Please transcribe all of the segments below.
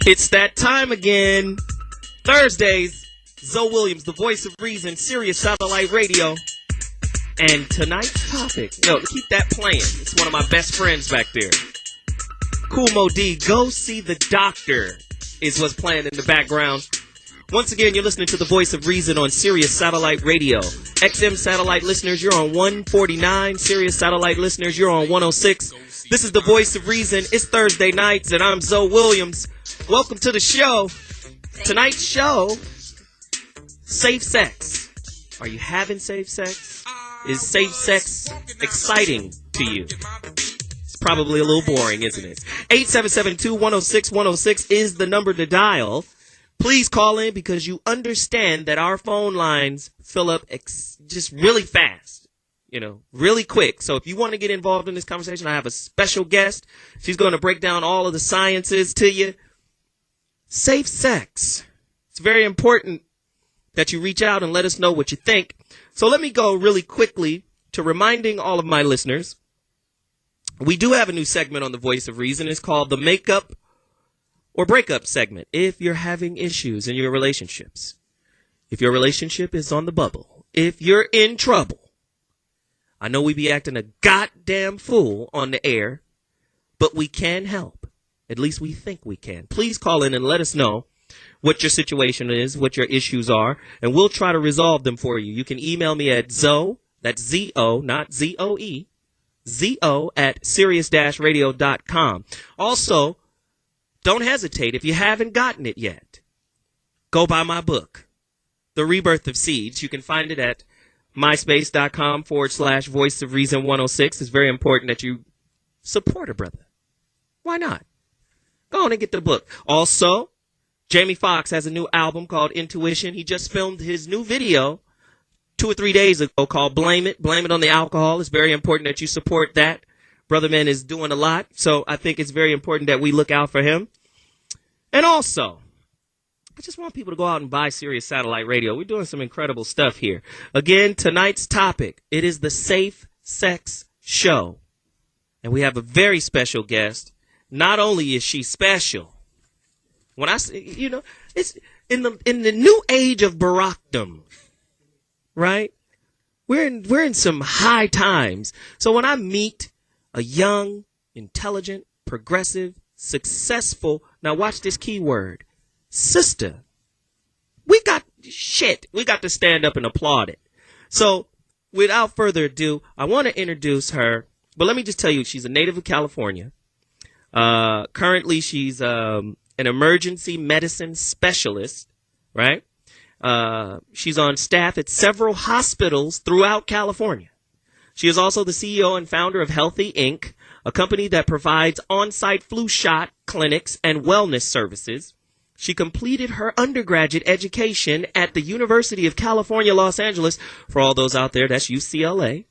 It's that time again. Thursdays, ZoWilliams, the voice of reason, Sirius Satellite Radio. And tonight's topic, keep that playing. It's one of my best friends back there. Cool Mo D, Go See the Doctor is what's playing in the background. Once again, you're listening to the voice of reason on Sirius Satellite Radio. XM satellite listeners, you're on 149. Sirius Satellite listeners, you're on 106. This is the voice of reason. It's Thursday nights, and I'm ZoWilliams. Welcome to the show. Tonight's show, safe sex. Are you having safe sex? Is safe sex exciting to you? It's probably a little boring, isn't it? 877-210-610 is the number to dial. Please call in because you understand that our phone lines fill up just really fast, really quick. So if you want to get involved in this conversation, I have a special guest. She's going to break down all of the sciences to you. Safe sex. It's very important that you reach out and let us know what you think. So let me go really quickly to reminding all of my listeners. We do have a new segment on the Voice of Reason. It's called the Makeup or Breakup segment. If you're having issues in your relationships, if your relationship is on the bubble, if you're in trouble, I know we be acting a goddamn fool on the air, but we can help. At least we think we can. Please call in and let us know what your situation is, what your issues are, and we'll try to resolve them for you. You can email me at Zo, that's Z-O, not Z-O-E, Z-O at Sirius-Radio.com. Also, don't hesitate if you haven't gotten it yet. Go buy my book, The Rebirth of Seeds. You can find it at myspace.com/Voice of Reason 106. It's very important that you support a brother. Why not? Go on and get the book. Also, Jamie Foxx has a new album called Intuition. He just filmed his new video 2 or 3 days ago called Blame It. Blame It on the Alcohol. It's very important that you support that. Brother Man is doing a lot, so I think it's very important that we look out for him. And also, I just want people to go out and buy Sirius Satellite Radio. We're doing some incredible stuff here. Again, tonight's topic, it is the Safe Sex Show. And we have a very special guest. Not only is she special, when I say, it's in the new age of Barackdom, right? We're in some high times. So when I meet a young, intelligent, progressive, successful, now watch this key word, sister, we got to stand up and applaud it. So without further ado, I want to introduce her, but let me just tell you, she's a native of California. Currently, she's an emergency medicine specialist, right? She's on staff at several hospitals throughout California. She is also the CEO and founder of Healthy Inc., a company that provides on-site flu shot clinics and wellness services. She completed her undergraduate education at the University of California, Los Angeles. For all those out there, that's UCLA.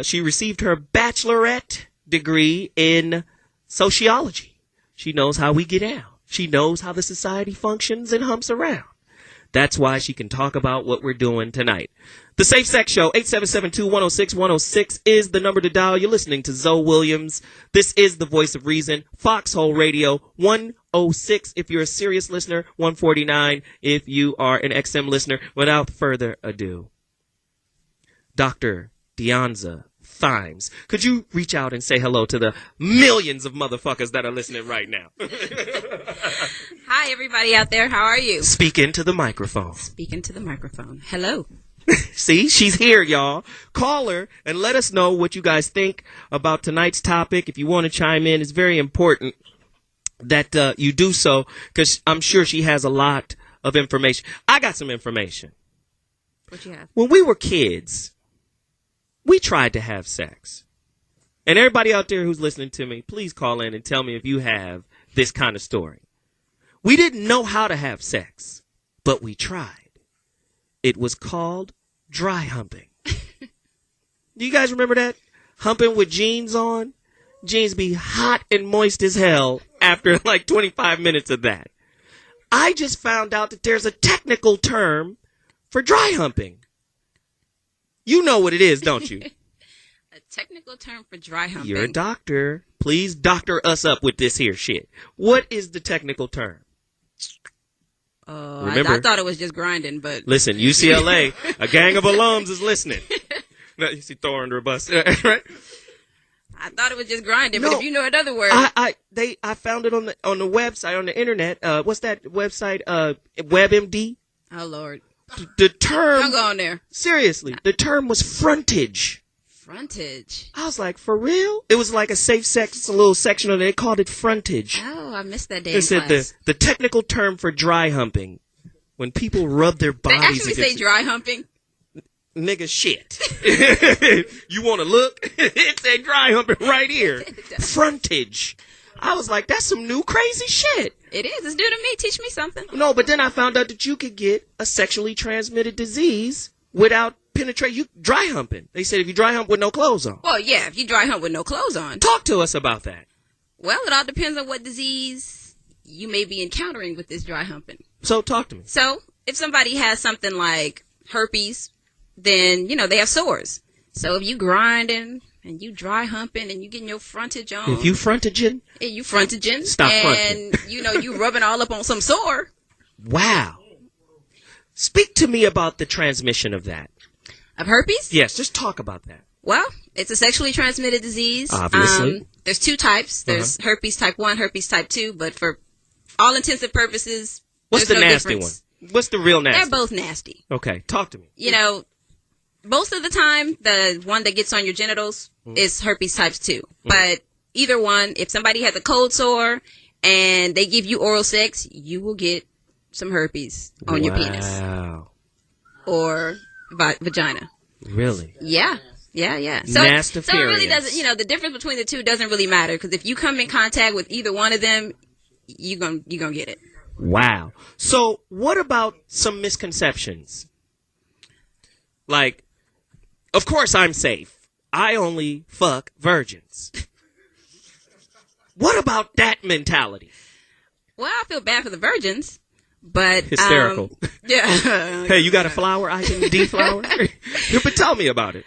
She received her bachelorette degree in sociology. She knows how we get down. She knows how the society functions and humps around. That's why she can talk about what we're doing tonight. The Safe Sex Show, 877-210-610 is the number to dial. You're listening to ZoWilliams. This is the voice of reason. Foxxhole Radio, 106 if you're a Sirius listener, 149 if you are an XM listener. Without further ado, Dr. Deonza Thymes, could you reach out and say hello to the millions of motherfuckers that are listening right now? Hi, everybody out there. How are you? Speak into the microphone. Speak into the microphone. Hello. See, she's here, y'all. Call her and let us know what you guys think about tonight's topic. If you want to chime in, it's very important that you do so because I'm sure she has a lot of information. I got some information. What you have? When we were kids, we tried to have sex. And everybody out there who's listening to me, please call in and tell me if you have this kind of story. We didn't know how to have sex, but we tried. It was called dry humping. Do you guys remember that? Humping with jeans on? Jeans be hot and moist as hell after like 25 minutes of that. I just found out that there's a technical term for dry humping. You know what it is, don't you? A technical term for dry humping. You're a doctor. Please doctor us up with this here shit. What is the technical term? I thought it was just grinding, but... Listen, UCLA, a gang of alums is listening. No, you see Thor under a bus, right? I thought it was just grinding, but if you know another word... I found it on the website, on the internet. What's that website? WebMD? Oh, Lord. The term... Don't go on there. Seriously, the term was frontage. Frontage. I was like, for real? It was like a safe sex, a little section on it. They called it frontage. Oh, I missed that day They said the technical term for dry humping, when people rub their bodies. They actually say dry humping? Nigga, shit. You want to look? It said dry humping right here. Frontage. I was like, that's some new crazy shit. It is. It's new to me. Teach me something. No, but then I found out that you could get a sexually transmitted disease without you dry humping. They said if you dry hump with no clothes on. Well, yeah, if you dry hump with no clothes on. Talk to us about that. Well, it all depends on what disease you may be encountering with this dry humping. So talk to me. So if somebody has something like herpes, then, they have sores. So if you grinding and you dry humping and you getting your frontage on. If you frontaging. Yeah, you frontaging. Stop fronting. And, you rubbing all up on some sore. Wow. Speak to me about the transmission of that. Of herpes? Yes, just talk about that. Well, it's a sexually transmitted disease. Obviously. There's two types. There's herpes type 1, herpes type 2, but for all intents and purposes, what's the no nasty difference. one? What's the real nasty? They're both nasty. Okay, talk to me. Most of the time, the one that gets on your genitals is herpes type 2. But either one, if somebody has a cold sore and they give you oral sex, you will get some herpes on your penis. Wow. Or vagina. Really? Yeah. So it really doesn't, the difference between the two doesn't really matter, because if you come in contact with either one of them, you're gonna get it. Wow. So what about some misconceptions? Like, of course I'm safe. I only fuck virgins. What about that mentality? Well, I feel bad for the virgins, but... Hysterical. Yeah. Hey, you got a flower I can deflower? But tell me about it.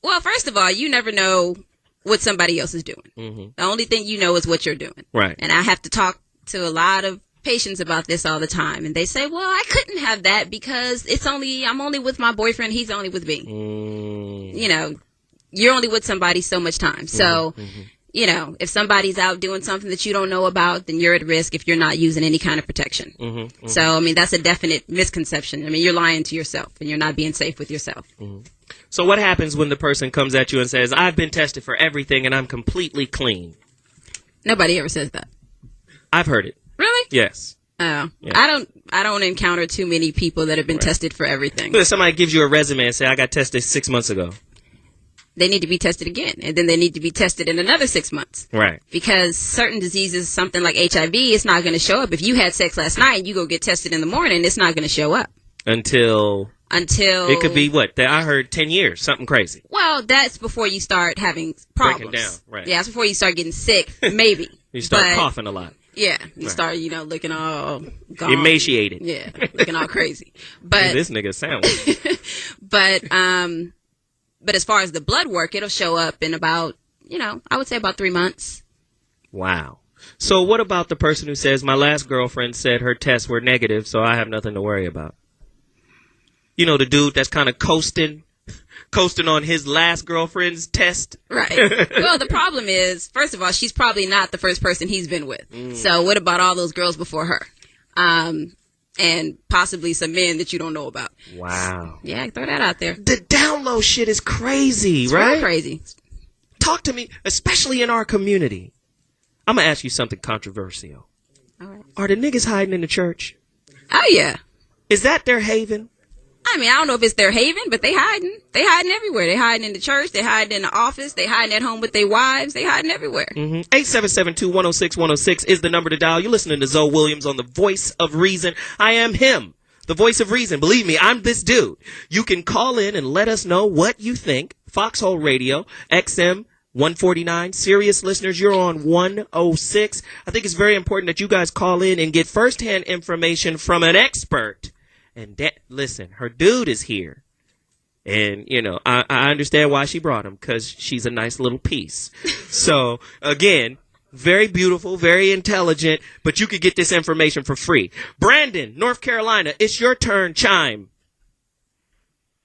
Well, first of all, you never know what somebody else is doing. The only thing you know is what you're doing. Right. And I have to talk to a lot of patients about this all the time. And they say, well, I couldn't have that because I'm only with my boyfriend. He's only with me. You're only with somebody so much time. So, if somebody's out doing something that you don't know about, then you're at risk if you're not using any kind of protection. So, that's a definite misconception. You're lying to yourself and you're not being safe with yourself. So what happens when the person comes at you and says, I've been tested for everything and I'm completely clean? Nobody ever says that. I've heard it. Really? Yes. Oh, yeah. I don't encounter too many people that have been tested for everything. But if somebody gives you a resume and say, I got tested 6 months ago. They need to be tested again, and then they need to be tested in another 6 months. Right. Because certain diseases, something like HIV, it's not going to show up. If you had sex last night and you go get tested in the morning, it's not going to show up. Until it could be what? I heard 10 years, something crazy. Well, that's before you start having problems. Breaking down, right. Yeah, that's before you start getting sick, maybe. You start coughing a lot. Yeah, you start, looking all gone. Emaciated. Yeah, looking all crazy. But this nigga sandwich. But as far as the blood work, it'll show up in about, I would say about 3 months. Wow. So what about the person who says, my last girlfriend said her tests were negative, so I have nothing to worry about? The dude that's kind of coasting on his last girlfriend's test. Right. Well, the problem is, first of all, she's probably not the first person he's been with. So what about all those girls before her? And possibly some men that you don't know about. Wow. Yeah, throw that out there. The down low shit is crazy, it's right? Real crazy. Talk to me, especially in our community. I'm going to ask you something controversial. All right. Are the niggas hiding in the church? Oh, yeah. Is that their haven? I don't know if it's their haven, but they hiding. They hiding everywhere. They hiding in the church. They hiding in the office. They hiding at home with their wives. They hiding everywhere. 877-210-6106 is the number to dial. You're listening to ZoWilliams on the Voice of Reason. I am him, the voice of reason. Believe me, I'm this dude. You can call in and let us know what you think. Foxxhole Radio, XM 149. Serious listeners, you're on 106. I think it's very important that you guys call in and get firsthand information from an expert. And listen, her dude is here. And, you know, I understand why she brought him, because she's a nice little piece. So, again, very beautiful, very intelligent, but you could get this information for free. Brandon, North Carolina, it's your turn. Chime.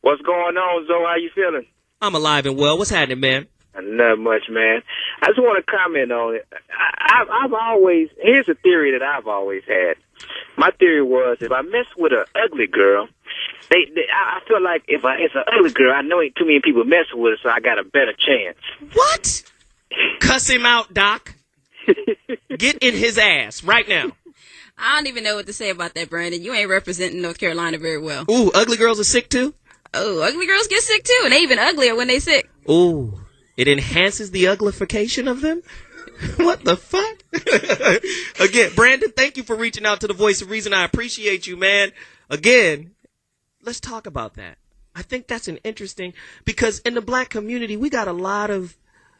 What's going on, Zo? How you feeling? I'm alive and well. What's happening, man? Not much, man. I just want to comment on it. I've always, here's a theory that I've always had. My theory was, if I mess with an ugly girl, I feel like if it's an ugly girl, I know ain't too many people messing with her, so I got a better chance. What? Cuss him out, Doc. Get in his ass right now. I don't even know what to say about that, Brandon. You ain't representing North Carolina very well. Ooh, ugly girls are sick too? Oh, ugly girls get sick too, and they even uglier when they sick. Ooh, it enhances the uglification of them? What the fuck? Again, Brandon, thank you for reaching out to the Voice of Reason. I appreciate you, man. Again, let's talk about that. I think that's an interesting, because in the black community, we got a lot of,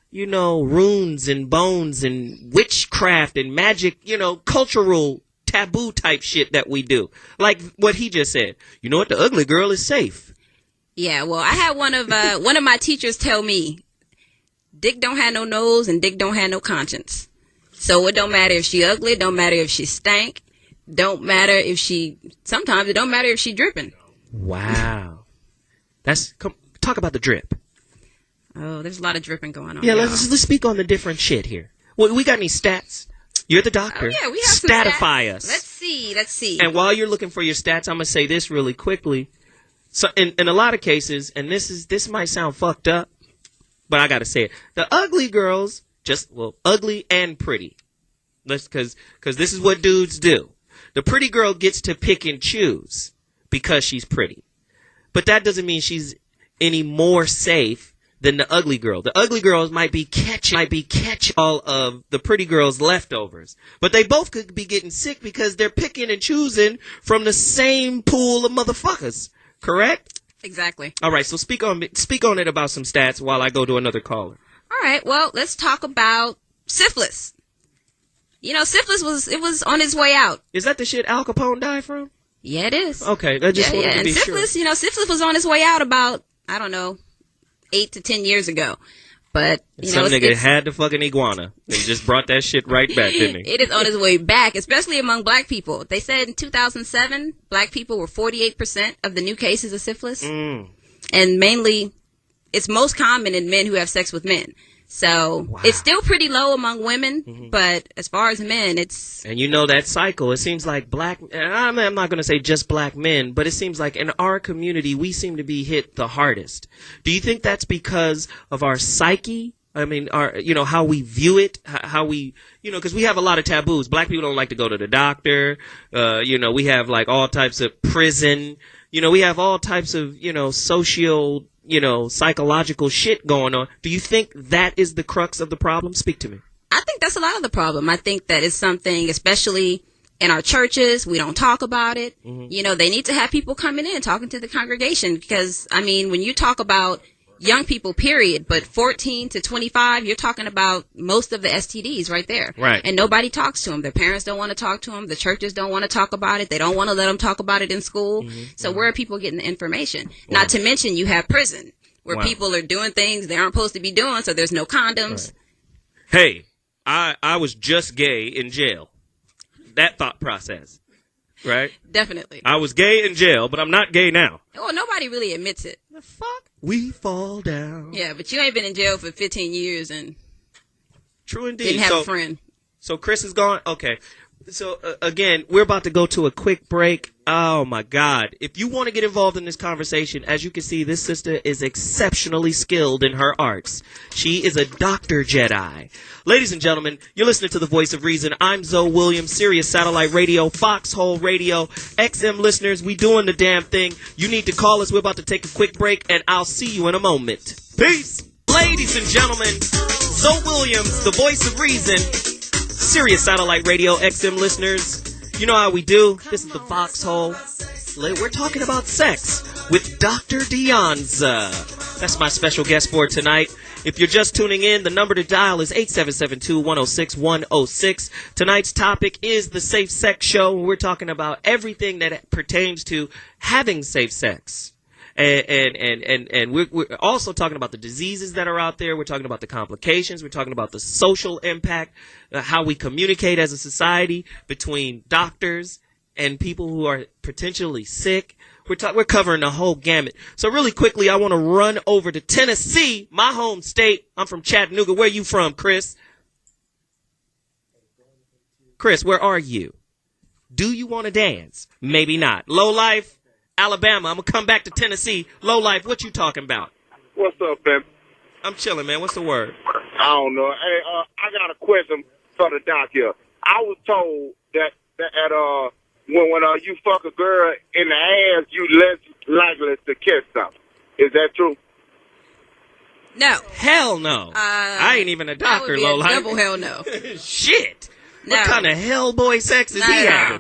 you know, runes and bones and witchcraft and magic, you know, cultural taboo type shit that we do. Like what he just said. You know what? The ugly girl is safe. Yeah, well, I had one of my teachers tell me, dick don't have no nose and dick don't have no conscience. So it don't matter if she ugly, don't matter if she stank, sometimes it don't matter if she dripping. Wow. Talk about the drip. Oh, there's a lot of dripping going on. Yeah, let's speak on the different shit here. Well, we got any stats? You're the doctor. Oh, yeah, we have Statify some stats. us. Let's see. And while you're looking for your stats, I'm going to say this really quickly. So in a lot of cases, and this might sound fucked up, but I got to say it. The ugly girls, ugly and pretty. Because this is what dudes do. The pretty girl gets to pick and choose because she's pretty. But that doesn't mean she's any more safe than the ugly girl. The ugly girls might be catch all of the pretty girls' leftovers. But they both could be getting sick because they're picking and choosing from the same pool of motherfuckers. Correct? Exactly. All right, so speak on it about some stats while I go to another caller. All right, well, let's talk about syphilis. You know, syphilis was on its way out. Is that the shit Al Capone died from? Yeah, it is. Okay, I just wanted to and be syphilis, sure. You know, syphilis was on its way out about, 8 to 10 years ago. But, some nigga had the fucking iguana and just brought that shit right back, didn't he? It is on its way back, especially among black people. They said in 2007, black people were 48% of the new cases of syphilis. And mainly, it's most common in men who have sex with men. So It's still pretty low among women, but as far as men, it's... And you know that cycle. It seems like I'm not going to say just black men, but it seems like in our community, we seem to be hit the hardest. Do you think that's because of our psyche? I mean, how we view it, how we, because we have a lot of taboos. Black people don't like to go to the doctor. We have like all types of prison. We have all types of, social, psychological shit going on. Do you think that is the crux of the problem? Speak to me. I think that's a lot of the problem. I think that is something, especially in our churches, we don't talk about it. They need to have people coming in, talking to the congregation. Because, when you talk about young people, period, but 14 to 25, you're talking about most of the STDs right there. Right. And nobody talks to them. Their parents don't want to talk to them. The churches don't want to talk about it. They don't want to let them talk about it in school. So where are people getting the information? Wow. Not to mention you have prison where people are doing things they aren't supposed to be doing, so there's no condoms. Right. Hey, I was just gay in jail. That thought process. Right? Definitely. I was gay in jail, but I'm not gay now. Well, nobody really admits it. The fuck? We fall down. Yeah, but you ain't been in jail for 15 years and true indeed. Didn't have a friend. So Chris is gone? Okay. So, again, we're about to go to a quick break. Oh, my God. If you want to get involved in this conversation, as you can see, this sister is exceptionally skilled in her arts. She is a Dr. Jedi. Ladies and gentlemen, you're listening to The Voice of Reason. I'm ZoWilliams, Sirius Satellite Radio, Foxxhole Radio. XM listeners, we doing the damn thing. You need to call us. We're about to take a quick break, and I'll see you in a moment. Peace. Ladies and gentlemen, ZoWilliams, The Voice of Reason. Sirius Satellite Radio, XM listeners, you know how we do. This is the Foxhole. We're talking about sex with Dr. Deonza. That's my special guest for tonight. If you're just tuning in, the number to dial is 877-210-6106. Tonight's topic is the Safe Sex Show. We're talking about everything that pertains to having safe sex. And we're also talking about the diseases that are out there. We're talking about the complications. We're talking about the social impact, how we communicate as a society between doctors and people who are potentially sick. We're covering the whole gamut. So really quickly, I want to run over to Tennessee, my home state. I'm from Chattanooga. Where you from, Chris? Chris, where are you? Do you want to dance? Maybe not. Low Life, Alabama. I'm going to come back to Tennessee. Low Life, what you talking about? What's up, man? I'm chilling, man. What's the word? I don't know. Hey, I got a question for the doc here. I was told that when you fuck a girl in the ass, you less likely to catch something. Is that true? No. Hell no. I ain't even a doctor, Low Life. Double hell no. Shit. No. What kind of hellboy sex is he having?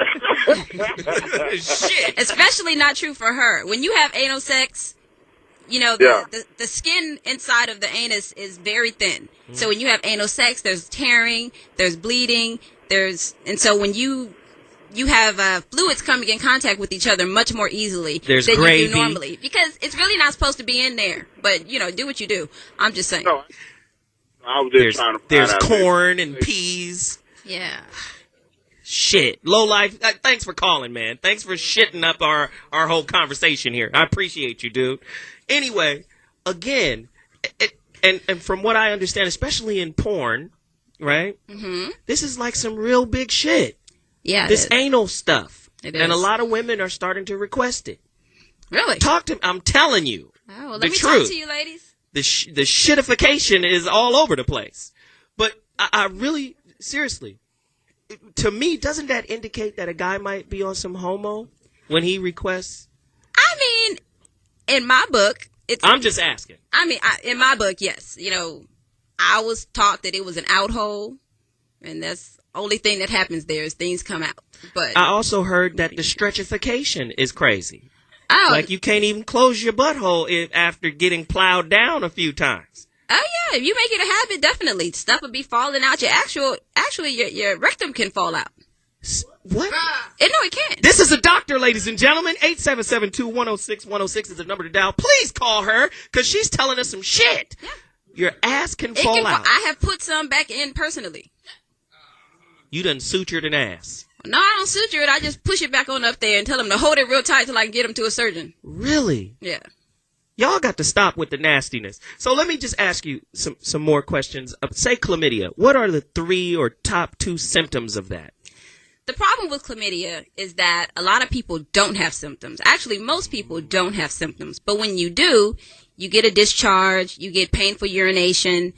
Shit. Especially not true for her. When you have anal sex, you know, the skin inside of the anus is very thin. Mm. So when you have anal sex, there's tearing, there's bleeding, and so when you have fluids coming in contact with each other much more easily than you do normally. Because it's really not supposed to be in there. But, you know, do what you do. I'm just saying. No, I was just trying to find There's out corn and peas. Yeah. Shit. Low Life, thanks for calling, man. Thanks for shitting up our whole conversation here. I appreciate you, dude. Anyway, again, and from what I understand, especially in porn, right? Mm-hmm. This is like some real big shit. Yeah, this anal stuff. It and is. A lot of women are starting to request it. Really? Talk to me. I'm telling you. Oh, well, let the me truth. talk to you, ladies. The shitification is all over the place. But I really, seriously, to me, doesn't that indicate that a guy might be on some homo when he requests? I mean, in my book, I'm just asking. I mean, in my book, yes. You know, I was taught that it was an out hole, and that's only thing that happens there is things come out. But I also heard that the stretchification is crazy. Oh. Like you can't even close your butthole after getting plowed down a few times. Oh yeah, if you make it a habit, definitely stuff will be falling out. Your rectum can fall out. What? No, it can't. This is a doctor, ladies and gentlemen. 877-210-6106 is the number to dial. Please call her because she's telling us some shit. Yeah. Your ass can fall out. I have put some back in personally. You done sutured an ass. No, I don't suture it. I just push it back on up there and tell them to hold it real tight till I can get them to a surgeon. Really? Yeah. Y'all got to stop with the nastiness. So let me just ask you some more questions. Say chlamydia. What are the 3 or top 2 symptoms of that? The problem with chlamydia is that a lot of people don't have symptoms. Actually, most people don't have symptoms. But when you do, you get a discharge, you get painful urination.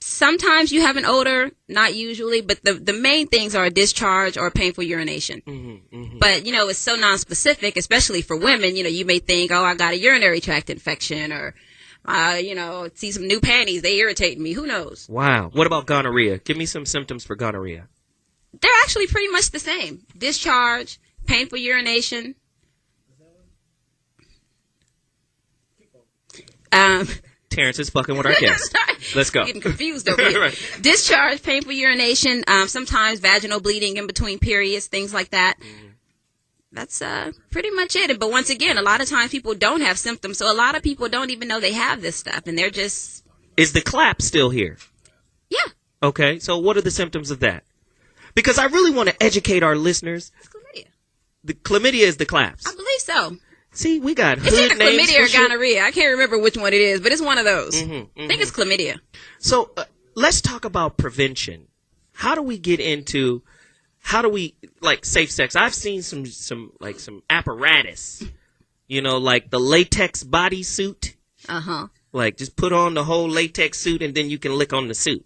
Sometimes you have an odor, not usually, but the main things are a discharge or painful urination. Mm-hmm, mm-hmm. But, you know, it's so nonspecific, especially for women. You know, you may think, oh, I got a urinary tract infection or, you know, see some new panties. They irritate me. Who knows? Wow. What about gonorrhea? Give me some symptoms for gonorrhea. They're actually pretty much the same. Discharge, painful urination. Terrence is fucking with our guest. Let's go. I'm getting confused over here. Right. Discharge, painful urination, sometimes vaginal bleeding in between periods, things like that. Mm-hmm. That's pretty much it. But once again, a lot of times people don't have symptoms, so a lot of people don't even know they have this stuff, and they're just... Is the clap still here? Yeah. Okay, so what are the symptoms of that? Because I really want to educate our listeners. It's chlamydia. The chlamydia is the claps. I believe so. See, we got hood names. It's either chlamydia or gonorrhea. I can't remember which one it is, but it's one of those. Mm-hmm, mm-hmm. I think it's chlamydia. So let's talk about prevention. How do we get into, like safe sex? I've seen some apparatus, you know, like the latex bodysuit. Uh-huh. Like just put on the whole latex suit and then you can lick on the suit.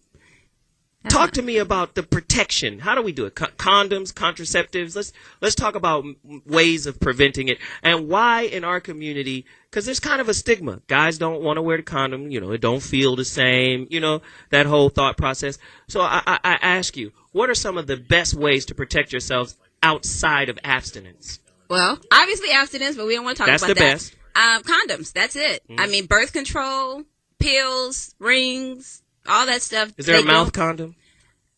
Talk to me about the protection. How do we do it? Condoms, contraceptives. Let's talk about ways of preventing it and why in our community, because there's kind of a stigma. Guys don't want to wear the condom. You know, it don't feel the same. You know, that whole thought process. So I ask you, what are some of the best ways to protect yourselves outside of abstinence? Well, obviously abstinence, but we don't want to talk about that. That's the best. Condoms. That's it. I mean, birth control, pills, rings. All that stuff. Is there a mouth condom?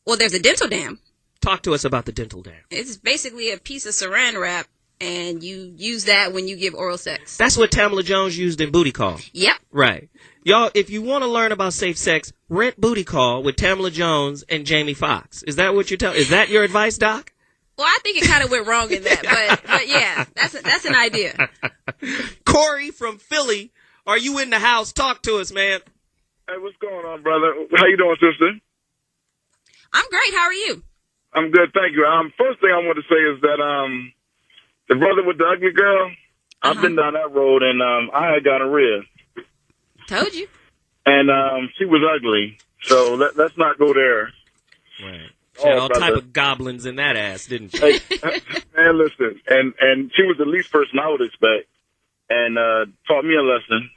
Well, there's a dental dam. Talk to us about the dental dam. It's basically a piece of saran wrap and you use that when you give oral sex. That's what Tamala Jones used in Booty Call. Yep. Right. Y'all, if you want to learn about safe sex, rent Booty Call with Tamala Jones and Jamie Foxx. Is that what you're telling? Is that your advice, Doc? Well, I think it kind of went wrong in that, but yeah, that's an idea. Corey from Philly, are you in the house? Talk to us, man. Hey, what's going on, brother? How you doing, sister? I'm great. How are you? I'm good, thank you. First thing I want to say is that the brother with the ugly girl, I've been down that road, and I had gonorrhea. Told you. And she was ugly, so let's not go there. Right. She had all type of goblins in that ass, didn't she? Hey, man, listen, and she was the least person I would expect, and taught me a lesson.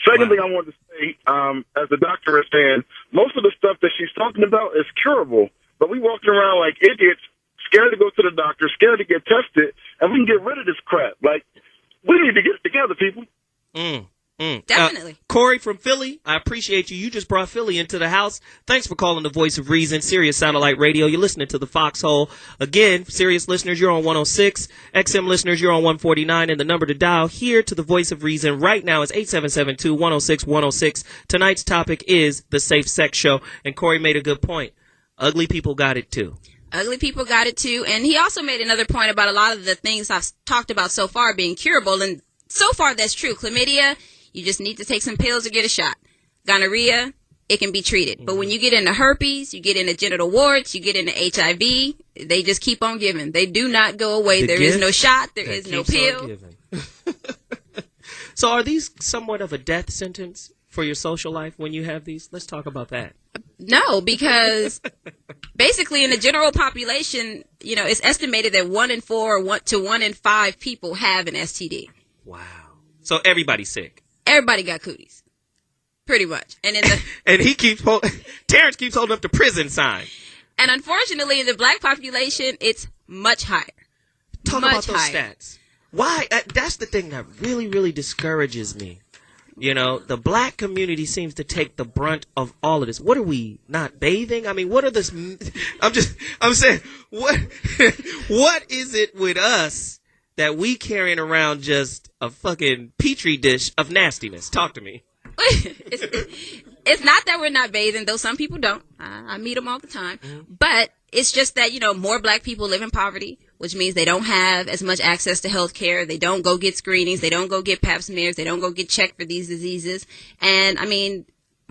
Second thing I wanted to say, as the doctor is saying, most of the stuff that she's talking about is curable, but we walking around like idiots, scared to go to the doctor, scared to get tested, and we can get rid of this crap. Like, we need to get it together, people. Definitely. Corey from Philly, I appreciate you. You just brought Philly into the house. Thanks for calling the Voice of Reason, Sirius Satellite Radio. You're listening to the Foxxhole. Again, Sirius listeners, you're on 106. XM listeners, you're on 149. And the number to dial here to the Voice of Reason right now is 8772-106-106. Tonight's topic is the Safe Sex Show. And Corey made a good point. Ugly people got it too. Ugly people got it too. And he also made another point about a lot of the things I've talked about so far being curable. And so far, that's true. Chlamydia, you just need to take some pills or get a shot. Gonorrhea, it can be treated. But when you get into herpes, you get into genital warts, you get into HIV, they just keep on giving. They do not go away. There is no shot. There is no pill. So are these somewhat of a death sentence for your social life when you have these? Let's talk about that. No, because basically in the general population, it's estimated that 1 in 4 to 1 in 5 people have an STD. Wow. So everybody's sick. Everybody got cooties. Pretty much. And and Terrence keeps holding up the prison sign. And unfortunately, in the black population, it's much higher. Talk about those stats. Why? That's the thing that really, really discourages me. The black community seems to take the brunt of all of this. What are we, not bathing? I mean, what are this? I'm saying, what is it with us that we carrying around just a fucking petri dish of nastiness? Talk to me. It's not that we're not bathing, though some people don't. I meet them all the time. But it's just that, more black people live in poverty, which means they don't have as much access to health care. They don't go get screenings. They don't go get pap smears. They don't go get checked for these diseases. And, I mean,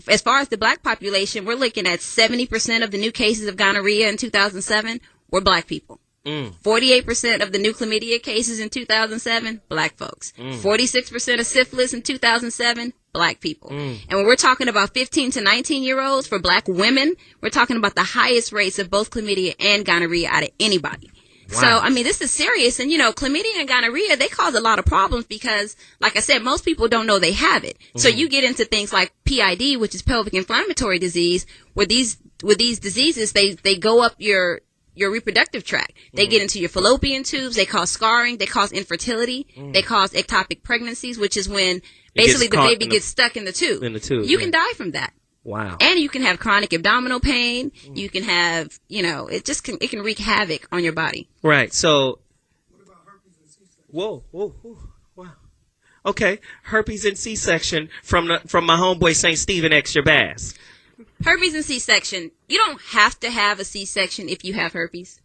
as far as the black population, we're looking at 70% of the new cases of gonorrhea in 2007 were black people. 48% of the new chlamydia cases in 2007, black folks. 46% of syphilis in 2007, black people. And when we're talking about 15 to 19-year-olds for black women, we're talking about the highest rates of both chlamydia and gonorrhea out of anybody. Wow. So, I mean, this is serious. And, chlamydia and gonorrhea, they cause a lot of problems because, like I said, most people don't know they have it. So you get into things like PID, which is pelvic inflammatory disease, where these diseases, they go up your reproductive tract. They get into your fallopian tubes. They cause scarring. They cause infertility. They cause ectopic pregnancies, which is when basically the baby gets stuck in the tube. You can die from that. Wow. And you can have chronic abdominal pain. You can have, it can wreak havoc on your body. Right. So. What about herpes and C-section? Whoa. Wow. Okay. Herpes and C-section from my homeboy St. Stephen Extra Bass. Herpes and C-section. You don't have to have a C-section if you have herpes.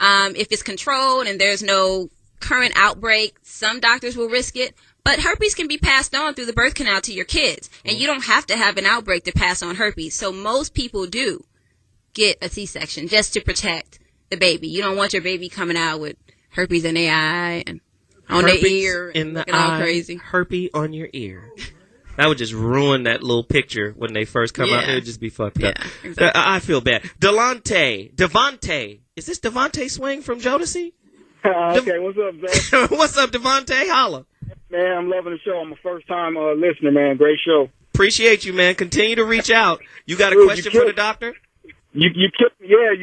If it's controlled and there's no current outbreak, some doctors will risk it. But herpes can be passed on through the birth canal to your kids. And you don't have to have an outbreak to pass on herpes. So most people do get a C-section just to protect the baby. You don't want your baby coming out with herpes in their eye and on their ear and looking all crazy. Herpes on your ear. That would just ruin that little picture when they first come out. It would just be fucked up. Exactly. I feel bad. Devontae. Is this Devontae Swing from Jodeci? Okay, what's up, Zach? What's up, Devontae? Holla. Man, I'm loving the show. I'm a first-time listener, man. Great show. Appreciate you, man. Continue to reach out. You got a question for the doctor? You're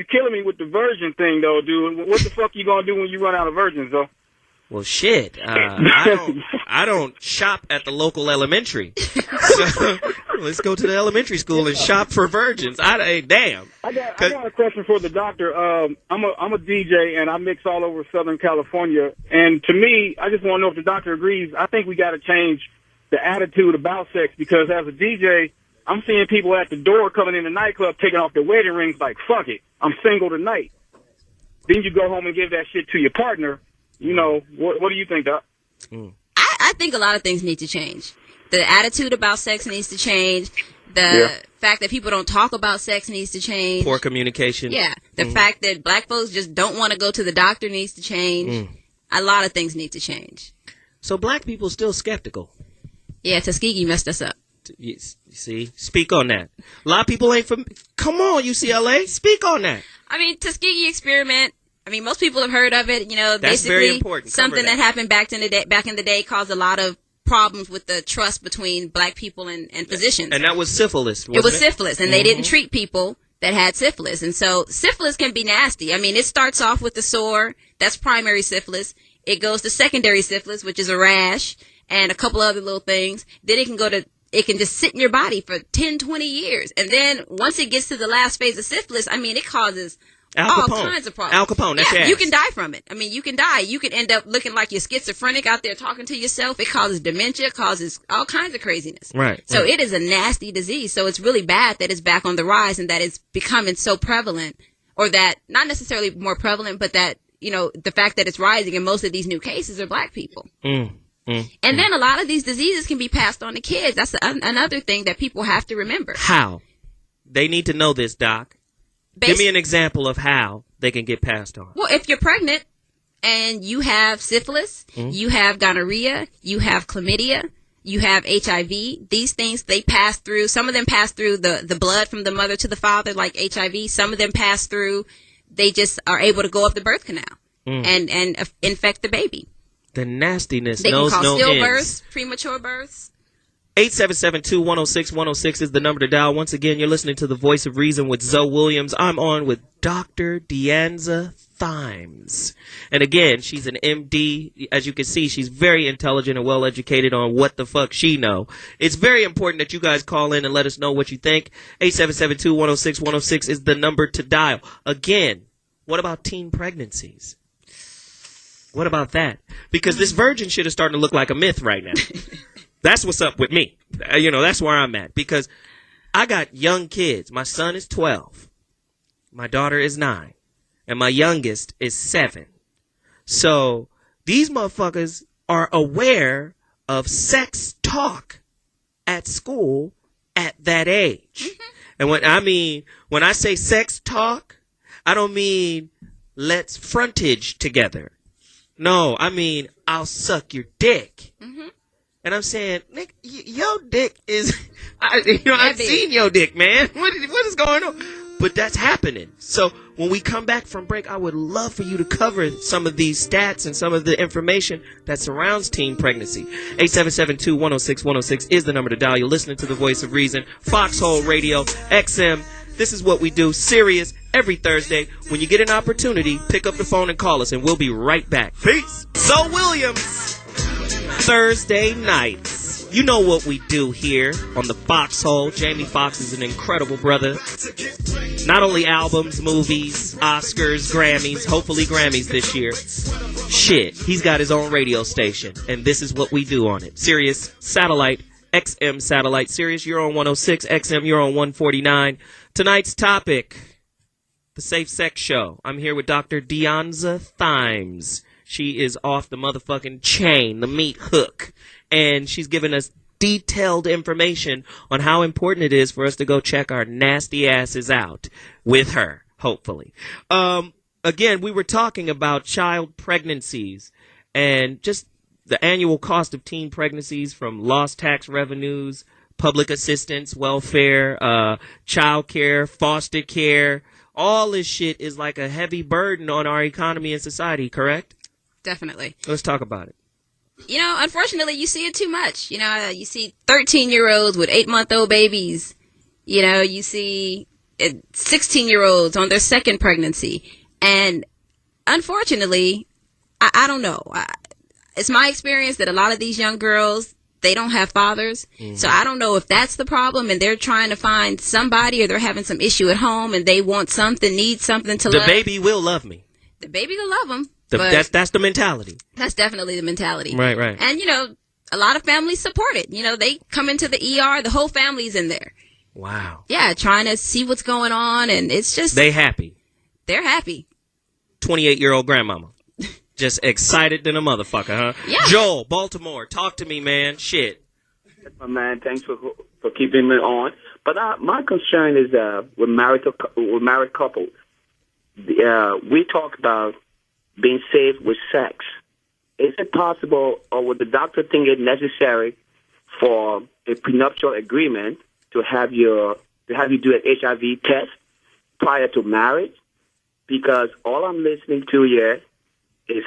killing me with the virgin thing, though, dude. What the fuck you gonna do when you run out of virgins, though? Well, shit. I don't shop at the local elementary. So let's go to the elementary school and shop for virgins. Damn. I got a question for the doctor. I'm a DJ and I mix all over Southern California. And to me, I just want to know if the doctor agrees. I think we got to change the attitude about sex, because as a DJ, I'm seeing people at the door coming in the nightclub taking off their wedding rings like, fuck it, I'm single tonight. Then you go home and give that shit to your partner. You know, what do you think, Doc? I think a lot of things need to change. The attitude about sex needs to change. The fact that people don't talk about sex needs to change. Poor communication. Yeah. The fact that black folks just don't want to go to the doctor needs to change. A lot of things need to change. So black people still skeptical. Yeah, Tuskegee messed us up. You see? Speak on that. A lot of people ain't from... Come on, UCLA. Speak on that. I mean, Tuskegee experiment... I mean, most people have heard of it. You know, that's basically very important. Something that happened back in the day caused a lot of problems with the trust between black people and physicians. And that was syphilis, wasn't it? It was syphilis, and they didn't treat people that had syphilis. And so syphilis can be nasty. I mean, it starts off with the sore. That's primary syphilis. It goes to secondary syphilis, which is a rash and a couple other little things. Then it can just sit in your body for 10, 20 years. And then once it gets to the last phase of syphilis, I mean, it causes all kinds of problems. Al Capone, that's your ass. You can die from it. I mean, you can die. You can end up looking like you're schizophrenic out there talking to yourself. It causes dementia, causes all kinds of craziness. Right. So it is a nasty disease. So it's really bad that it's back on the rise and that it's becoming so prevalent, or that not necessarily more prevalent, but that, you know, the fact that it's rising and most of these new cases are black people. And then a lot of these diseases can be passed on to kids. That's another thing that people have to remember. How? They need to know this, Doc. Give me an example of how they can get passed on. Well, if you're pregnant and you have syphilis, you have gonorrhea, you have chlamydia, you have HIV, these things, they pass through. Some of them pass through the blood from the mother to the father, like HIV. Some of them pass through, they just are able to go up the birth canal and infect the baby. The nastiness knows no ends. They can cause stillbirths, premature births. 877-210-6106 is the number to dial. Once again, you're listening to The Voice of Reason with ZoWilliams. I'm on with Dr. Deonza Thymes. And again, she's an MD. As you can see, she's very intelligent and well educated on what the fuck she know. It's very important that you guys call in and let us know what you think. 877-210-6106 is the number to dial. Again, what about teen pregnancies? What about that? Because this virgin shit is starting to look like a myth right now. That's what's up with me. You know, that's where I'm at. Because I got young kids. My son is 12. My daughter is 9. And my youngest is 7. So these motherfuckers are aware of sex talk at school at that age. And when I say sex talk, I don't mean let's frontage together. No, I mean I'll suck your dick. And I'm saying, Nick, your dick is, I've seen your dick, man. What is going on? But that's happening. So when we come back from break, I would love for you to cover some of these stats and some of the information that surrounds teen pregnancy. 877-210-6106 is the number to dial. You're listening to The Voice of Reason, Foxxhole Radio, XM. This is what we do, Sirius, every Thursday. When you get an opportunity, pick up the phone and call us, and we'll be right back. Peace. ZoWilliams. Thursday nights. You know what we do here on the Foxxhole. Jamie Foxx is an incredible brother. Not only albums, movies, Oscars, Grammys, hopefully Grammys this year. Shit, he's got his own radio station, and this is what we do on it. Sirius Satellite, XM Satellite. Sirius, you're on 106, XM, you're on 149. Tonight's topic, the Safe Sex Show. I'm here with Dr. Deonza Thymes. She is off the motherfucking chain, the meat hook. And she's giving us detailed information on how important it is for us to go check our nasty asses out with her, hopefully. Again, we were talking about child pregnancies and just the annual cost of teen pregnancies, from lost tax revenues, public assistance, welfare, child care, foster care. All this shit is like a heavy burden on our economy and society, correct? Definitely. Let's talk about it. You know, unfortunately, you see it too much. You know, you see 13-year-olds with 8-month-old babies. You know, you see 16-year-olds on their second pregnancy. And unfortunately, I don't know. it's my experience that a lot of these young girls, they don't have fathers. Mm-hmm. So I don't know if that's the problem and they're trying to find somebody, or they're having some issue at home and they want something, need something to love. The baby will love me. The baby will love them. That's the mentality. That's definitely the mentality. Right. And, you know, a lot of families support it. You know, they come into the ER, the whole family's in there. Wow. Yeah, trying to see what's going on, and it's just... They happy. They're happy. 28-year-old grandmama. Just excited than a motherfucker, huh? Yeah. Joel, Baltimore, talk to me, man. Shit. My man, thanks for keeping me on. But my concern is with married couples. We talk about being safe with sex. Is it possible, or would the doctor think it necessary for a prenuptial agreement to have you do an HIV test prior to marriage? Because all I'm listening to here is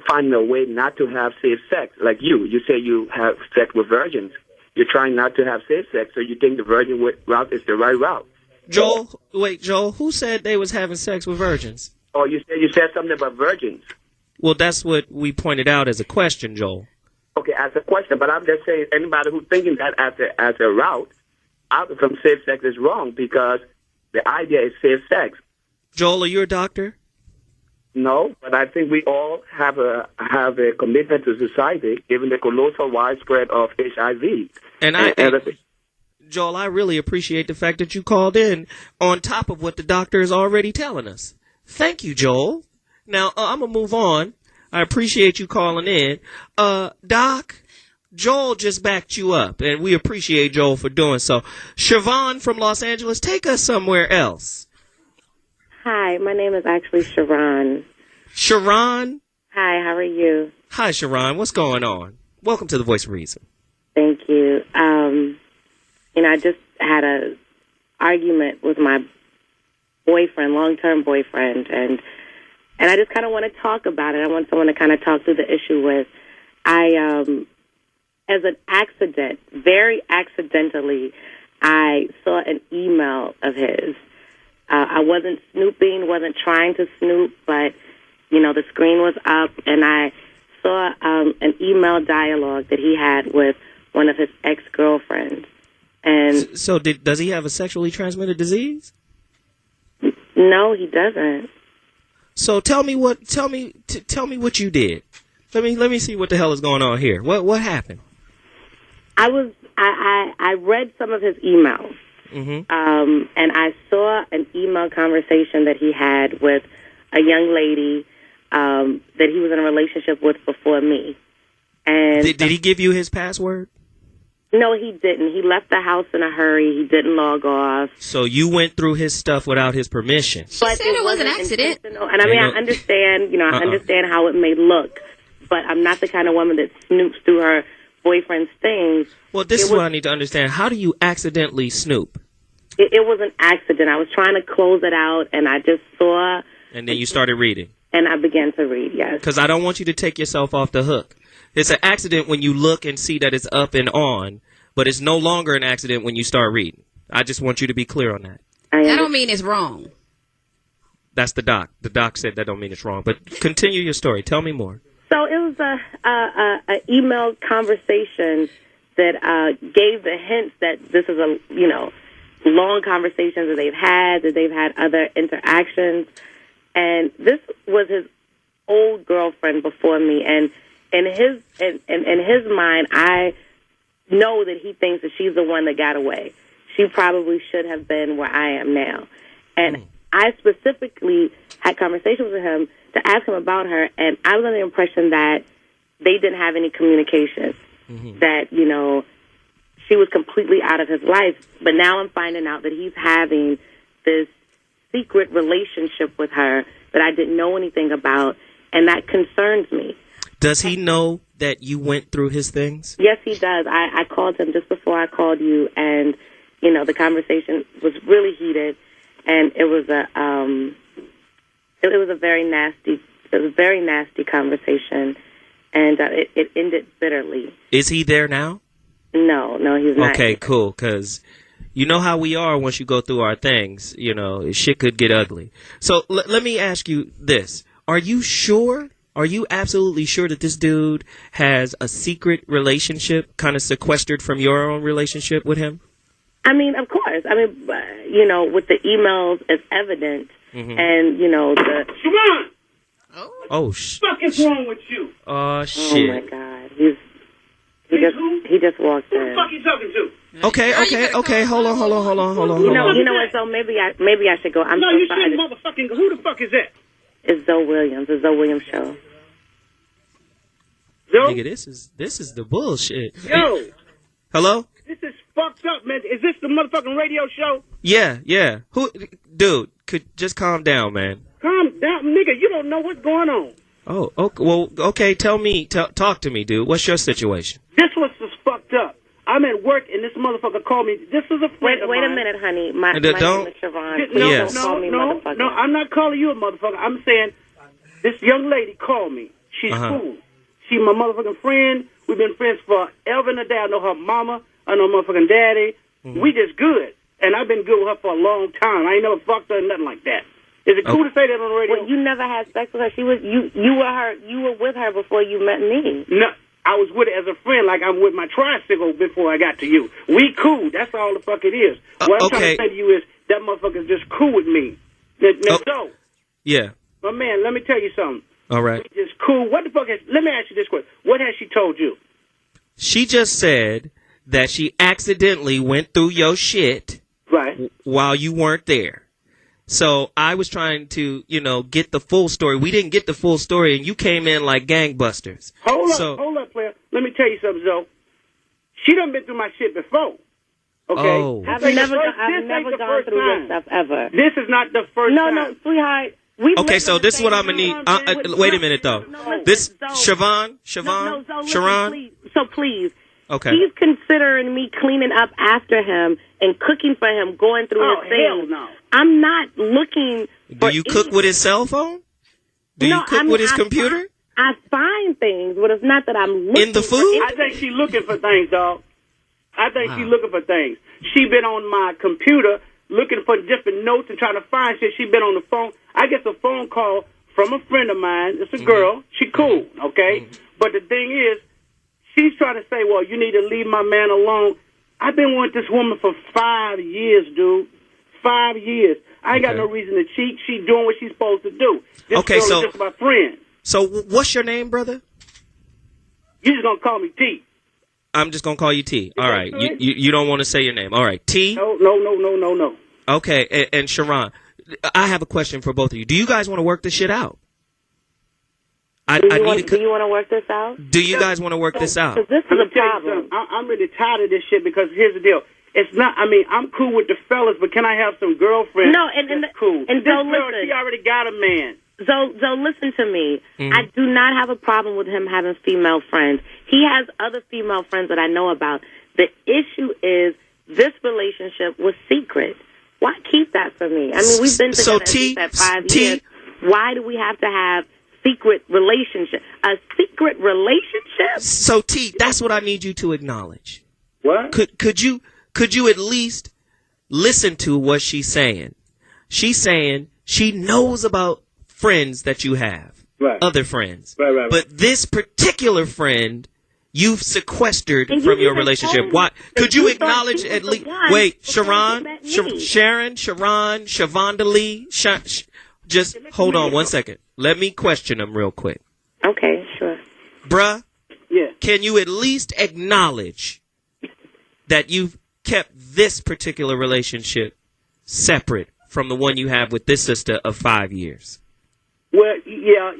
finding a way not to have safe sex. Like you say you have sex with virgins. You're trying not to have safe sex, so you think the virgin route is the right route. Joel, who said they was having sex with virgins? Oh, you said something about virgins. Well, that's what we pointed out as a question, Joel. Okay, as a question, but I'm just saying anybody who's thinking that as a route out from safe sex is wrong, because the idea is safe sex. Joel, are you a doctor? No, but I think we all have a commitment to society, given the colossal widespread of HIV. Joel, I really appreciate the fact that you called in on top of what the doctor is already telling us. Thank you, Joel. Now, I'm going to move on. I appreciate you calling in. Doc, Joel just backed you up, and we appreciate Joel for doing so. Siobhan from Los Angeles, take us somewhere else. Hi, my name is actually Sharon. Sharon? Hi, how are you? Hi, Sharon. What's going on? Welcome to The Voice of Reason. Thank you. I just had an argument with my boyfriend, long-term boyfriend, and I just kind of want to talk about it. I want someone to kind of talk through the issue with. As an accident, very accidentally, I saw an email of his. I wasn't snooping, wasn't trying to snoop, but, the screen was up, and I saw an email dialogue that he had with one of his ex-girlfriends. And so does he have a sexually transmitted disease? No, he doesn't. So tell me what you did. Let me see what the hell is going on here. What happened? I read some of his emails. Mm-hmm. And I saw an email conversation that he had with a young lady that he was in a relationship with before me. And did he give you his password? No, he didn't. He left the house in a hurry. He didn't log off. So you went through his stuff without his permission. She said it was an accident. And I mean, I understand, I understand how it may look, but I'm not the kind of woman that snoops through her boyfriend's things. Well, this is what I need to understand. How do you accidentally snoop? It was an accident. I was trying to close it out, and I just saw. And then you started reading. And I began to read, yes. Because I don't want you to take yourself off the hook. It's an accident when you look and see that it's up and on, but it's no longer an accident when you start reading. I just want you to be clear on that. That don't mean it's wrong. That's the doc. The doc said that don't mean it's wrong. But continue your story. Tell me more. So it was a email conversation that gave the hints that this is a, long conversations that they've had other interactions. And this was his old girlfriend before me. And in his mind, I know that he thinks that she's the one that got away. She probably should have been where I am now. And I specifically had conversations with him to ask him about her, and I was under the impression that they didn't have any communication, that, she was completely out of his life. But now I'm finding out that he's having this secret relationship with her that I didn't know anything about, and that concerns me. Does he know that you went through his things? Yes, he does. I called him just before I called you, and, the conversation was really heated, and it was a very nasty conversation, and it ended bitterly. Is he there now? No, he's not. Okay, cool, because you know how we are once you go through our things, shit could get ugly. So let me ask you this. Are you sure Are you absolutely sure that this dude has a secret relationship kind of sequestered from your own relationship with him? I mean, of course. I mean, you know, with the emails, it's evident. And, you know, the... Shimon! Oh, What the fuck is wrong with you? Oh, shit. Oh, my God. He just walked in. Who the fuck you talking to? Okay. Hold on. You know what, so maybe I should go. I'm no, so you sorry. shouldn't motherfucking... Who the fuck is that? It's ZoWilliams. The ZoWilliams show. Zo? Nigga, this is the bullshit. Yo! Hello? This is fucked up, man. Is this the motherfucking radio show? Yeah. Dude, could just calm down, man. Calm down, nigga. You don't know what's going on. Oh, okay. Well, okay. Talk to me, dude. What's your situation? This was just fucked up. I'm at work and this motherfucker called me. This is a friend of Wait mine. a minute, honey. My name is Siobhan. Yes. Don't call me motherfucker. No, I'm not calling you a motherfucker. I'm saying this young lady called me. She's cool. She's my motherfucking friend. We've been friends forever and a day. I know her mama. I know motherfucking daddy. We just good. And I've been good with her for a long time. I ain't never fucked her or nothing like that. Is it cool to say that on the radio? Well, you never had sex with her. She was you were with her before you met me. No, I was with her as a friend, like I'm with my tricycle before I got to you. We cool. That's all the fuck it is. What I'm trying to say to you is that motherfucker's just cool with me. Now, so, yeah. My man, let me tell you something. All right. We just cool. What the fuck let me ask you this question. What has she told you? She just said that she accidentally went through your shit while you weren't there. So I was trying to, get the full story. We didn't get the full story, and you came in like gangbusters. Hold up, player. Let me tell you something, Zoe. She done been through my shit before. Okay? Oh. I've never gone through your stuff ever. This is not the first time. No, sweetheart. Okay, so this is what I'm going to need. Wait a minute, though. Sharon? So please. Okay. He's considering me cleaning up after him and cooking for him, going through his things. Hell no. I'm not looking for... Do you cook with his cell phone? Do you cook with his computer? I find things, but it's not that I'm looking in the food? I think she's looking for things, dog. I think she's looking for things. She been on my computer looking for different notes and trying to find shit. She been on the phone. I get a phone call from a friend of mine. It's a girl. She cool, okay? But the thing is, she's trying to say, well, you need to leave my man alone. I've been with this woman for 5 years, dude. 5 years. I ain't got no reason to cheat. She's doing what she's supposed to do. This girl is just my friend. So what's your name, brother? You just going to call me T. I'm just going to call you T. All right. You don't want to say your name. All right. T? No. Okay. And Sharon, I have a question for both of you. Do you guys want to work this shit out? Do you want to work this out? Do you guys want to work this out? Because this is a problem. I'm really tired of this shit because here's the deal. It's not, I'm cool with the fellas, but can I have some girlfriends? No, and cool. And this girl, she already got a man. So listen to me. I do not have a problem with him having female friends. He has other female friends that I know about. The issue is this relationship was secret. Why keep that from me? I mean, we've been together for 5 years. Why do we have to have secret relationship? A secret relationship? So T, that's what I need you to acknowledge. What? Could you at least listen to what she's saying? She's saying she knows about friends that you have, other friends. Right. But this particular friend, you've sequestered from your relationship. Why? Could you acknowledge at least? Wait, Sharon, Shavonda, just hold on 1 second. Let me question him real quick. Okay, sure. Bruh, yeah. Can you at least acknowledge that you've kept this particular relationship separate from the one you have with this sister of 5 years? Well, yeah,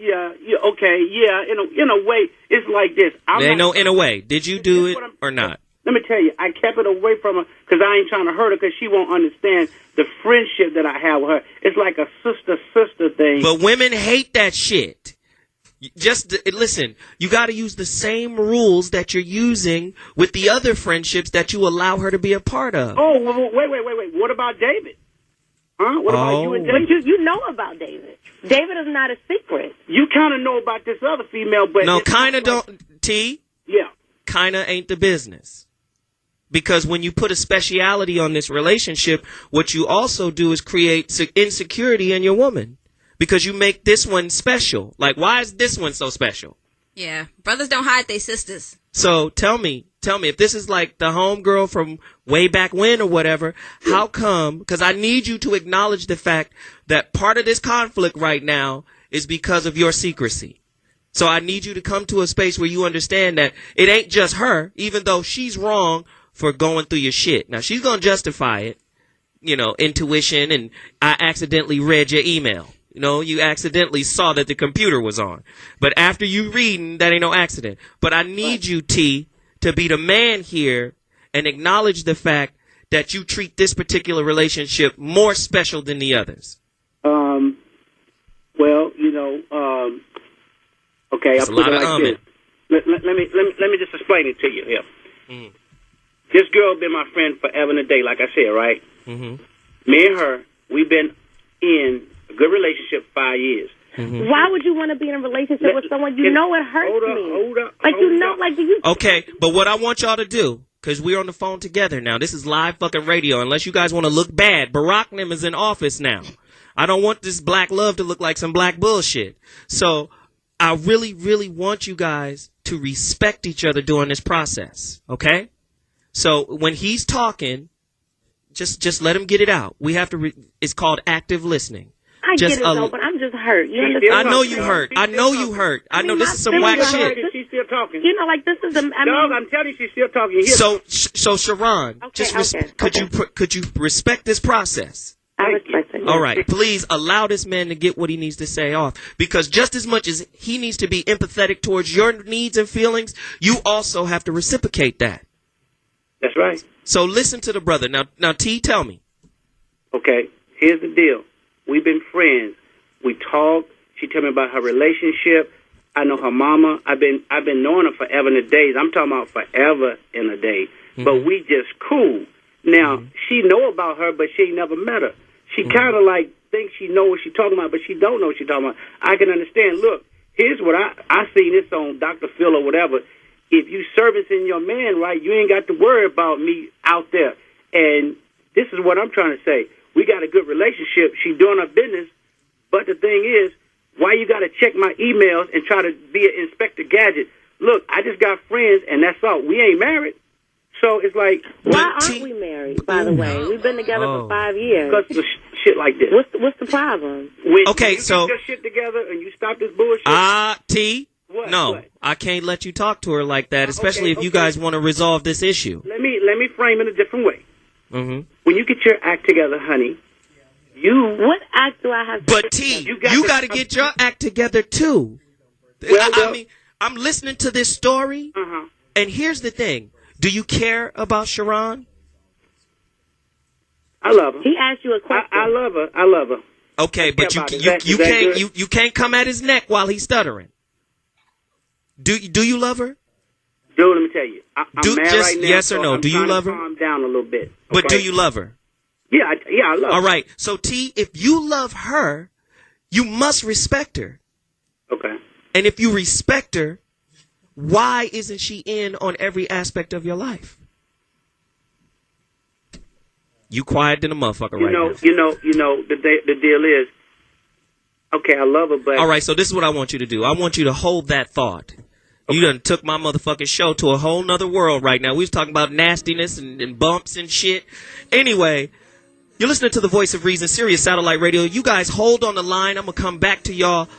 okay, yeah. In a way, it's like this. In a way. Did you do it or not? Let me tell you, I kept it away from her because I ain't trying to hurt her because she won't understand the friendship that I have with her. It's like a sister thing. But women hate that shit. Just listen, you got to use the same rules that you're using with the other friendships that you allow her to be a part of. Oh, wait. What about David? Huh? What about you and David? But you know about David. David is not a secret. You kind of know about this other female, but... No, kind of don't, T? Yeah. Kind of ain't the business. Because when you put a speciality on this relationship, what you also do is create insecurity in your woman. because you make this one special. Like, why is this one so special? Yeah, brothers don't hide their sisters. So tell me, if this is like the homegirl from way back when or whatever, how come? Because I need you to acknowledge the fact that part of this conflict right now is because of your secrecy. So I need you to come to a space where you understand that it ain't just her, even though she's wrong for going through your shit. Now, she's going to justify it, you know, intuition, and I accidentally read your email. You know, you accidentally saw that the computer was on. But after you reading, that ain't no accident. But I need you, T, to be the man here and acknowledge the fact that you treat this particular relationship more special than the others. Well, you know, okay, I'll put it like this. Let me just explain it to you here. Mm-hmm. This girl been my friend forever and a day, like I said, right? Mm-hmm. Me and her, we've been in a good relationship 5 years. Mm-hmm. Why would you want to be in a relationship with someone you know it hurts me? Okay, but what I want y'all to do, because we're on the phone together now, this is live fucking radio, unless you guys want to look bad. Barack Nim is in office now. I don't want this black love to look like some black bullshit. So I really, really want you guys to respect each other during this process, okay? So when he's talking, just let him get it out. We have to. It's called active listening. I get it though, but I'm just hurt. You understand? I know you hurt. I know you hurt. I know this is some whack shit. She's still talking. You know, like this is Dog, I'm telling you, she's still talking. So Sharon, could you respect this process? I respect it. All right, please allow this man to get what he needs to say off, because just as much as he needs to be empathetic towards your needs and feelings, you also have to reciprocate that. That's right. So listen to the brother. Now, T, tell me. Okay, here's the deal. We've been friends. We talk. She tell me about her relationship. I know her mama. I've been knowing her forever in a days. I'm talking about forever in a day. Mm-hmm. But we just cool. Now, she know about her, but she ain't never met her. She kind of like thinks she know what she talking about, but she don't know what she talking about. I can understand. Look, here's what I seen this on Dr. Phil or whatever. If you servicing your man right, you ain't got to worry about me out there. And this is what I'm trying to say. We got a good relationship. She doing her business. But the thing is, why you got to check my emails and try to be an Inspector Gadget? Look, I just got friends, and that's all. We ain't married. So it's like... Why aren't we married, by the way? We've been together for 5 years. Because of shit like this. What's the problem? When you get your shit together and you stop this bullshit... T... What? I can't let you talk to her like that, especially if you guys want to resolve this issue. Let me frame it a different way. Mm-hmm. When you get your act together, honey, what act do I have to But T, you got to get your act together too. I mean, I'm listening to this story, and here's the thing. Do you care about Sharon? I love her. He asked you a question. I love her. Okay, but you can't come at his neck while he's stuttering. Do you love her? Dude, let me tell you. I'm mad right now. Yes or no? Do you love her? Calm down a little bit. Okay? But do you love her? Yeah, I love her. All right. So T, if you love her, you must respect her. Okay. And if you respect her, why isn't she in on every aspect of your life? You quiet than a motherfucker right now. You know. The deal is, okay, I love her, but... All right, so this is what I want you to do. I want you to hold that thought. Okay. You done took my motherfucking show to a whole nother world right now. We was talking about nastiness and bumps and shit. Anyway, you're listening to the Voice of Reason, Sirius Satellite Radio. You guys hold on the line. I'm going to come back to y'all.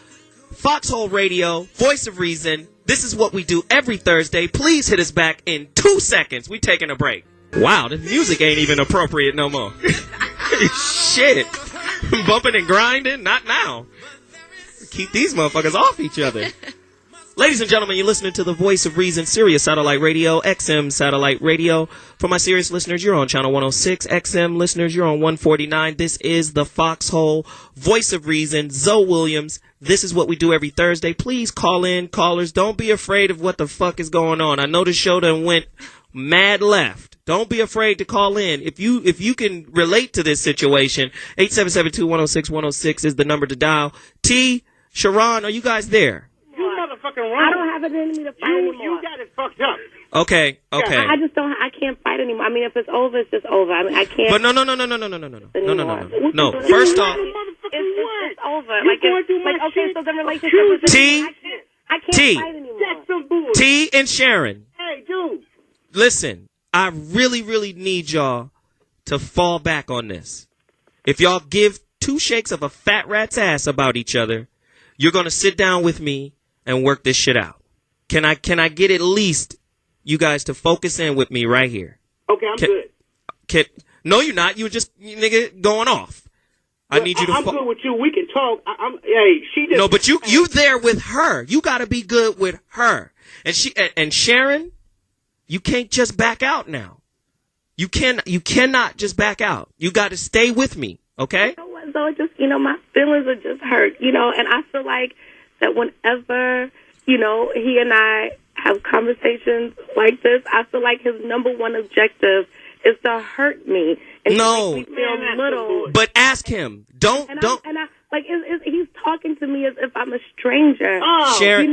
Foxxhole Radio, Voice of Reason. This is what we do every Thursday. Please hit us back in 2 seconds. We taking a break. Wow, the music ain't even appropriate no more. Shit. Bumping and grinding? Not now. Keep these motherfuckers off each other. Ladies and gentlemen, you're listening to the Voice of Reason, Sirius Satellite Radio, XM Satellite Radio. For my Sirius listeners, you're on channel 106. XM listeners, you're on 149. This is the Foxxhole, Voice of Reason, ZoWilliams. This is what we do every Thursday. Please call in, callers. Don't be afraid of what the fuck is going on. I know the show done went mad left. Don't be afraid to call in. If you can relate to this situation, 877-210-6106 is the number to dial. T, Sharon, are you guys there? Fucking wrong. I don't have it in me to fight anymore. You got it fucked up. Okay. I just don't. I can't fight anymore. I mean, if it's over, it's just over. I mean, I can't. But no. First off, it's over. You're going through my okay, shit. so the relationship is T, I can't T. fight anymore. That's some bullshit. T and Sharon, Hey, dude. listen, I really, really need y'all to fall back on this. If y'all give 2 shakes of a fat rat's ass about each other, you're going to sit down with me and work this shit out. Can I get at least you guys to focus in with me right here? Okay, I'm good. No, you're not. You were just, nigga, going off. I need you to. I'm good with you. We can talk. Hey, she just. No, but you there with her. You got to be good with her. And Sharon, you can't just back out now. You cannot just back out. You got to stay with me, okay? You know what, though? Just, my feelings are just hurt, and I feel like that whenever, he and I have conversations like this, I feel like his number one objective is to hurt me and to make me feel little. But ask him. Don't. He's talking to me as if I'm a stranger. Oh, Sharon,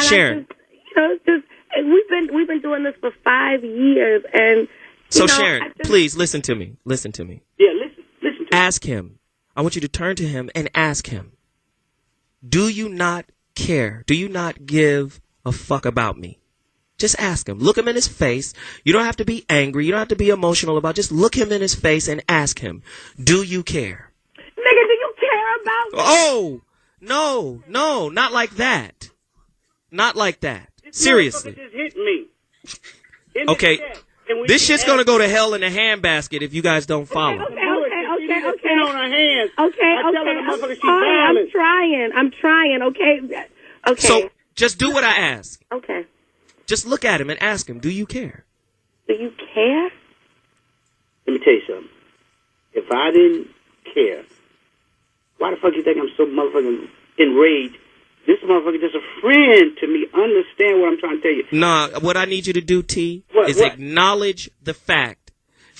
Sharon, it's just we've been doing this for 5 years, and so Sharon, please listen to me. Listen to me. Yeah, listen to me. Ask him. I want you to turn to him and ask him. Do you not care? Do you not give a fuck about me? Just ask him. Look him in his face. You don't have to be angry. You don't have to be emotional about it. Just look him in his face and ask him, do you care? Nigga, do you care about me? Oh, no, not like that. Not like that. Seriously. Just hit me. Okay. This shit's going to go to hell in a handbasket if you guys don't follow. Okay. On her hands. Okay. I'm trying. Okay. So just do what I ask. Okay. Just look at him and ask him, do you care? Do you care? Let me tell you something. If I didn't care, why the fuck you think I'm so motherfucking enraged? This motherfucker just a friend to me. Understand what I'm trying to tell you. Nah, what I need you to do, T, is What? acknowledge the fact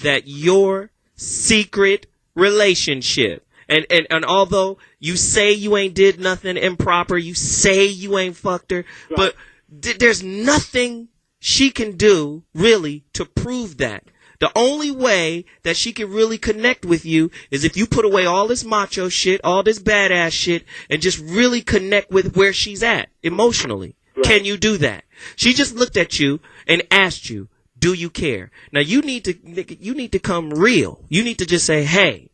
that your secret relationship, and although you say you ain't did nothing improper, you say you ain't fucked her, Right. but there's nothing she can do, really, to prove that. The only way that she can really connect with you is if you put away all this macho shit, all this badass shit, and just really connect with where she's at emotionally. Right. Can you do that? She just looked at you and asked you, do you care? Now you need to come real. You need to just say, hey,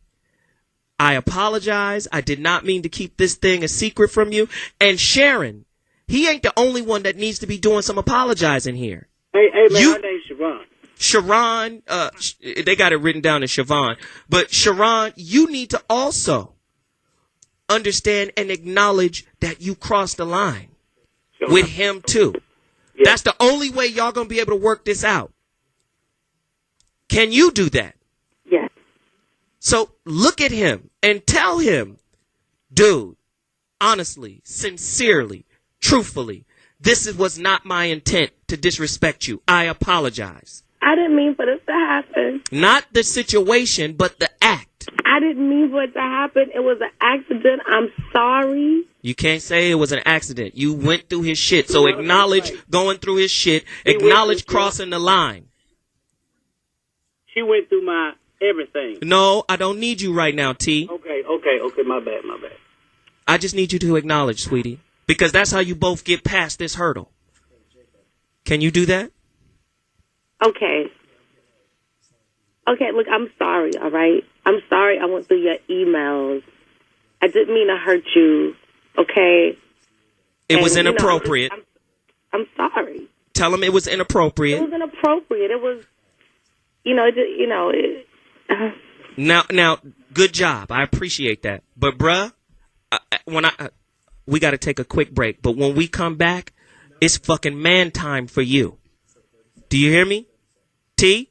I apologize. I did not mean to keep this thing a secret from you. And Sharon, he ain't the only one that needs to be doing some apologizing here. Hey, man, her name's Siobhan. Sharon, they got it written down as Siobhan. But Sharon, you need to also understand and acknowledge that you crossed the line with him too. Yeah. That's the only way y'all gonna be able to work this out. Can you do that? Yes. So look at him and tell him, dude, honestly, sincerely, truthfully, this was not my intent to disrespect you. I apologize. I didn't mean for this to happen. Not the situation, but the act. I didn't mean for it to happen. It was an accident. I'm sorry. You can't say it was an accident. You went through his shit. So acknowledge going through his shit. Acknowledge crossing the line. She went through my everything. No, I don't need you right now, T. Okay. My bad. I just need you to acknowledge, sweetie. Because that's how you both get past this hurdle. Can you do that? Okay, look, I'm sorry, all right? I'm sorry I went through your emails. I didn't mean to hurt you, okay? It was inappropriate. I'm sorry. Tell him it was inappropriate. It was inappropriate. It was, Now, good job. I appreciate that. But, bruh, we got to take a quick break. But when we come back, it's fucking man time for you. Do you hear me? T?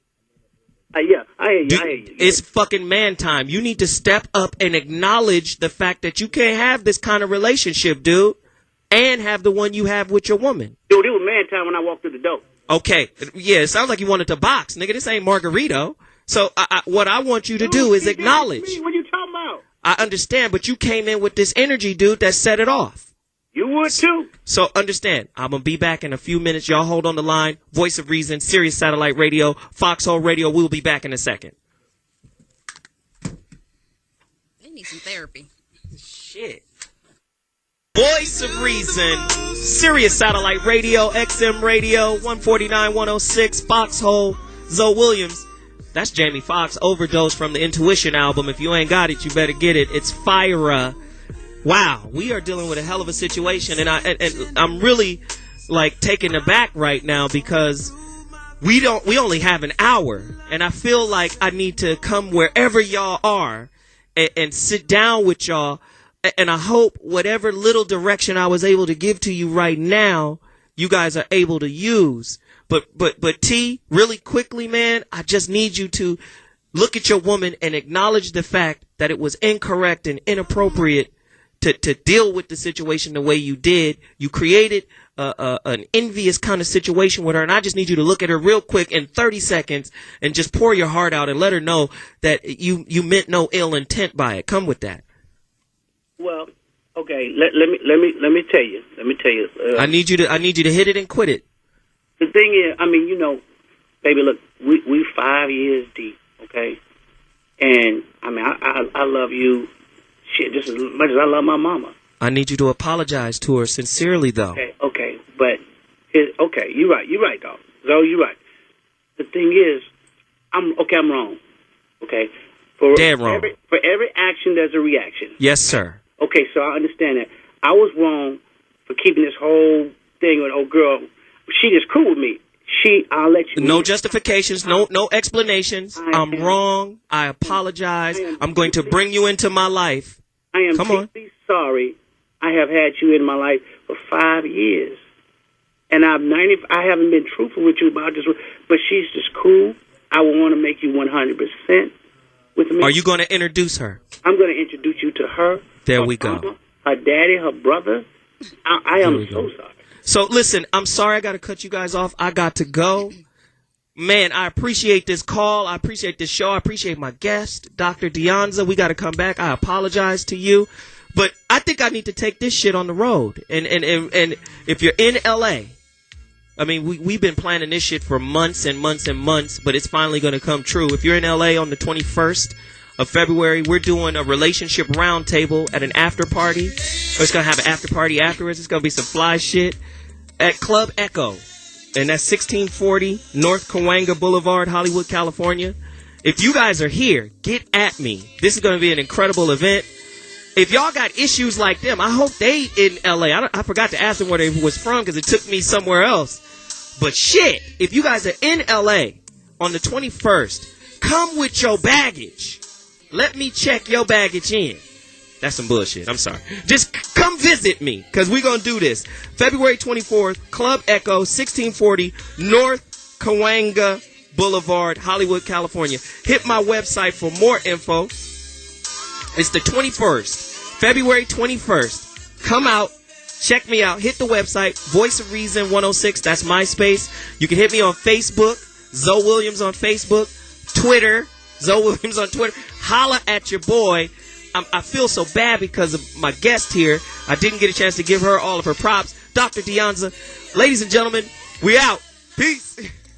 Yeah, I hear you. It's fucking man time. You need to step up and acknowledge the fact that you can't have this kind of relationship, dude, and have the one you have with your woman. Dude, it was man time when I walked through the door. Okay. Yeah, it sounds like you wanted to box. Nigga, this ain't Margarito. So what I want you to do is acknowledge. What are you talking about? I understand, but you came in with this energy, dude, that set it off. You would too. So understand, I'm going to be back in a few minutes. Y'all hold on the line. Voice of Reason, Sirius Satellite Radio, Foxxhole Radio. We'll be back in a second. They need some therapy. Shit. Voice of Reason, Sirius Satellite Radio, XM Radio, 149, 106, Foxxhole, ZoWilliams. That's Jamie Foxx, Overdose from the Intuition album. If you ain't got it, you better get it. It's Fire. Wow, we are dealing with a hell of a situation, and I'm really like taken aback right now because we only have an hour, and I feel like I need to come wherever y'all are and sit down with y'all. And I hope whatever little direction I was able to give to you right now, you guys are able to use. But T, really quickly, man, I just need you to look at your woman and acknowledge the fact that it was incorrect and inappropriate to deal with the situation the way you did. You created an envious kind of situation with her, and I just need you to look at her real quick in 30 seconds and just pour your heart out and let her know that you meant no ill intent by it. Come with that. Well, okay. Let me tell you. I need you to hit it and quit it. The thing is, I mean, baby, look, we 5 years deep, okay? And I mean, I love you, shit, just as much as I love my mama. I need you to apologize to her sincerely, though. Okay, but you're right, dog. Zo, you're right. The thing is, I'm wrong. Okay, Dead wrong. For every action, there's a reaction. Yes, sir. Okay, so I understand that. I was wrong for keeping this whole thing with old girl. She just cool with me. I'll let you know. No justifications, no explanations. I'm wrong. I apologize. I'm going to bring you into my life. I am deeply sorry. I have had you in my life for 5 years. And I haven't been truthful with you about this, but she's just cool. I want to make you 100% with me. Are you going to introduce her? I'm going to introduce you to her. There we go. Mama, her daddy, her brother. I am so sorry. So listen, I'm sorry I got to cut you guys off. I got to go. Man, I appreciate this call. I appreciate this show. I appreciate my guest, Dr. Deonza. We got to come back. I apologize to you. But I think I need to take this shit on the road. And if you're in L.A., I mean, we've been planning this shit for months and months and months, but it's finally going to come true. If you're in L.A. on the 21st of February, we're doing a relationship roundtable at an after party. It's going to have an after party afterwards. It's going to be some fly shit at Club Echo. And that's 1640 North Cahuenga Boulevard, Hollywood, California. If you guys are here, get at me. This is going to be an incredible event. If y'all got issues like them, I hope they in L.A. I forgot to ask them where they was from because it took me somewhere else. But shit, if you guys are in L.A. on the 21st, come with your baggage. Let me check your baggage in. That's some bullshit. I'm sorry. Just come visit me because we're going to do this. February 24th, Club Echo, 1640 North Cahuenga Boulevard, Hollywood, California. Hit my website for more info. It's the 21st, February 21st. Come out, check me out, hit the website, Voice of Reason 106, that's MySpace. You can hit me on Facebook, ZoWilliams on Facebook, Twitter, ZoWilliams on Twitter. Holla at your boy. I feel so bad because of my guest here. I didn't get a chance to give her all of her props. Dr. Deonza. Ladies and gentlemen, we out. Peace.